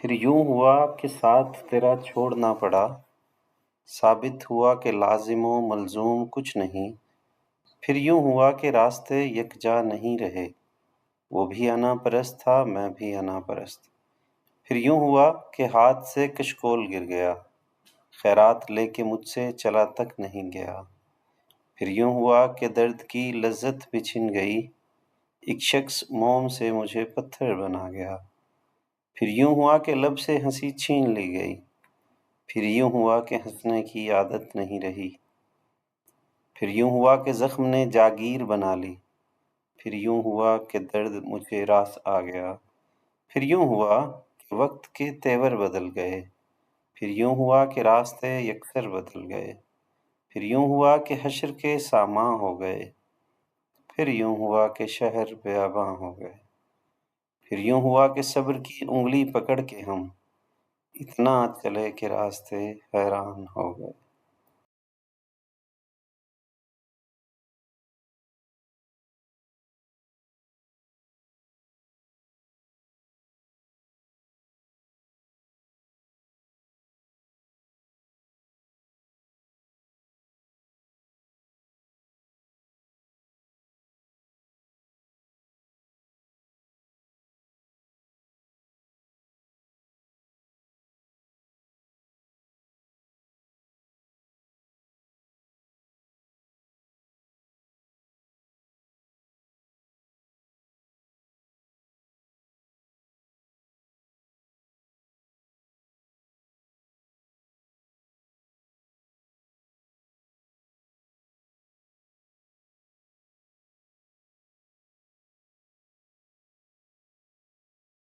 پھر یوں ہوا کہ ساتھ تیرا چھوڑنا پڑا، ثابت ہوا کہ لازم و ملزوم کچھ نہیں۔ پھر یوں ہوا کہ راستے یکجا نہیں رہے، وہ بھی انا پرست تھا میں بھی انا پرست۔ پھر یوں ہوا کہ ہاتھ سے کشکول گر گیا، خیرات لے کے مجھ سے چلا تک نہیں گیا۔ پھر یوں ہوا کہ درد کی لذت بھی چھن گئی، ایک شخص موم سے مجھے پتھر بنا گیا۔ پھر یوں ہوا کہ لب سے ہنسی چھین لی گئی، پھر یوں ہوا کہ ہنسنے کی عادت نہیں رہی۔ پھر یوں ہوا کہ زخم نے جاگیر بنا لی، پھر یوں ہوا کہ درد مجھے راس آ گیا۔ پھر یوں ہوا کہ وقت کے تیور بدل گئے، پھر یوں ہوا کہ راستے یکسر بدل گئے۔ پھر یوں ہوا کہ حشر کے ساماں ہو گئے، پھر یوں ہوا کہ شہر بیاباں ہو گئے۔ پھر یوں ہوا کہ صبر کی انگلی پکڑ کے ہم اتنا چلے کہ راستے حیران ہو گئے۔